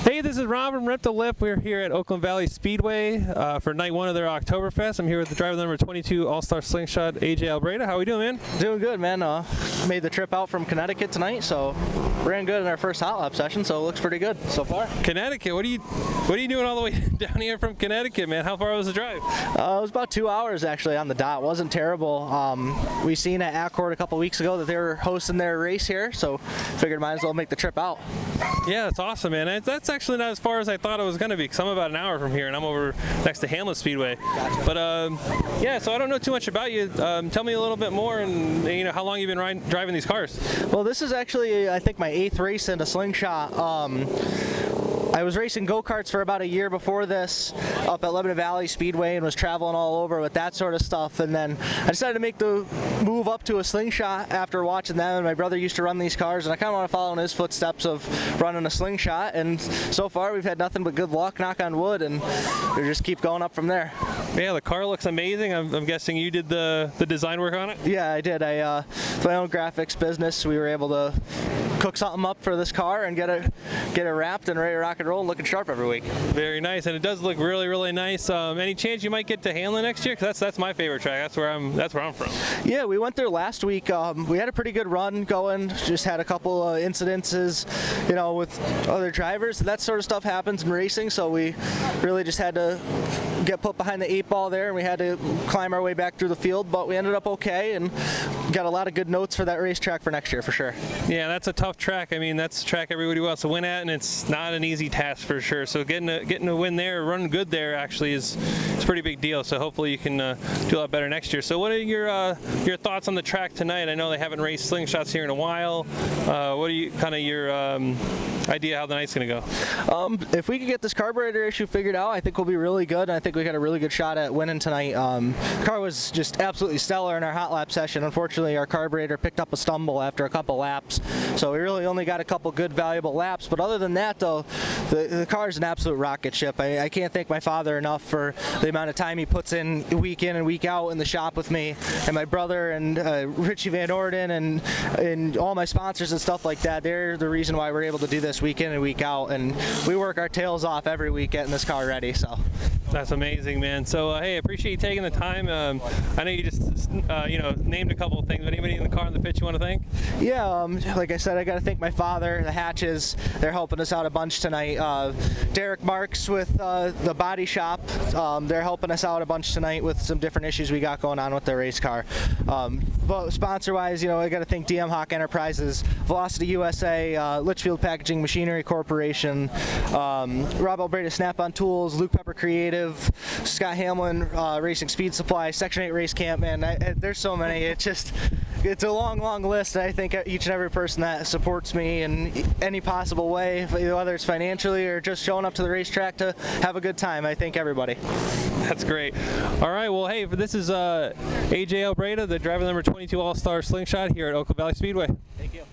Hey, this is Rob from Rip the Lip. We're here at Oakland Valley Speedway for night one of their Oktoberfest. I'm here with the driver number 22 All-Star Slingshot, AJ Albreda. How are we doing, man? Doing good, man. Made the trip out from Connecticut tonight, so ran good in our first hot lap session, so it looks pretty good so far. Connecticut? What are you doing all the way down here from Connecticut, man? How far was the drive? It was about 2 hours actually on the dot. It wasn't terrible. We seen at Accord a couple weeks ago that they were hosting their race here, so figured might as well make the trip out. Yeah, that's awesome, man. That's actually not as far as I thought it was going to be, because I'm about an hour from here, and I'm over next to Hamlet Speedway. Gotcha. But yeah, so I don't know too much about you. Tell me a little bit more, and how long you've been driving these cars. Well, this is actually, I think, my 8th race in a slingshot. I was racing go-karts for about a year before this up at Lebanon Valley Speedway and was traveling all over with that sort of stuff, and then I decided to make the move up to a slingshot after watching them, and my brother used to run these cars, and I kind of want to follow in his footsteps of running a slingshot, and so far we've had nothing but good luck, knock on wood, and we just keep going up from there. Yeah, the car looks amazing. I'm guessing you did the design work on it? Yeah, I did. My own graphics business, we were able to cook something up for this car and get it wrapped and ready to rock and roll and looking sharp every week. Very nice, and it does look really, really nice. Any chance you might get to Hamlin next year? Because that's my favorite track. That's where I'm from. Yeah, we went there last week. We had a pretty good run going. Just had a couple incidences, with other drivers. That sort of stuff happens in racing, so we really just had to get put behind the 8-ball there, and we had to climb our way back through the field, but we ended up okay and got a lot of good notes for that racetrack for next year for sure. Yeah, that's a tough track. I mean, that's a track everybody wants to win at, and it's not an easy task for sure. So getting a win there, running good there, actually is a pretty big deal. So hopefully you can do a lot better next year. So what are your thoughts on the track tonight? I know they haven't raced slingshots here in a while. What are your idea how the night's going to go? If we could get this carburetor issue figured out, I think we'll be really good. And I think we got a really good shot at winning tonight. The car was just absolutely stellar in our hot lap session. Unfortunately, our carburetor picked up a stumble after a couple laps, so we really only got a couple good, valuable laps. But other than that, though, the car is an absolute rocket ship. I can't thank my father enough for the amount of time he puts in and week out in the shop with me, and my brother and Richie Van Orden and all my sponsors and stuff like that. They're the reason why we're able to do this week in and week out, and we work our tails off every week getting this car ready. So that's amazing, man. So hey, I appreciate you taking the time. I know you just named a couple of things, but anybody in the car in the pit you want to thank? Yeah, like I said, I got to thank my father, the Hatches. They're helping us out a bunch tonight. Derek Marks with the body shop, they're helping us out a bunch tonight with some different issues we got going on with the race car. But sponsor-wise, I got to thank DM Hawk Enterprises, Velocity USA, Litchfield Packaging Machinery Corporation, Rob Albreda Snap-on Tools, Luke Pepper Creative, Scott Hamlin Racing Speed Supply, Section 8 Race Camp. Man, there's so many. It's a long list. I think each and every person that supports me in any possible way, whether it's financially or just showing up to the racetrack to have a good time, I thank everybody. That's great. All right, well, hey, this is AJ Albreda, the driver number 22 All-Star Slingshot here at Oakland Valley Speedway. Thank you.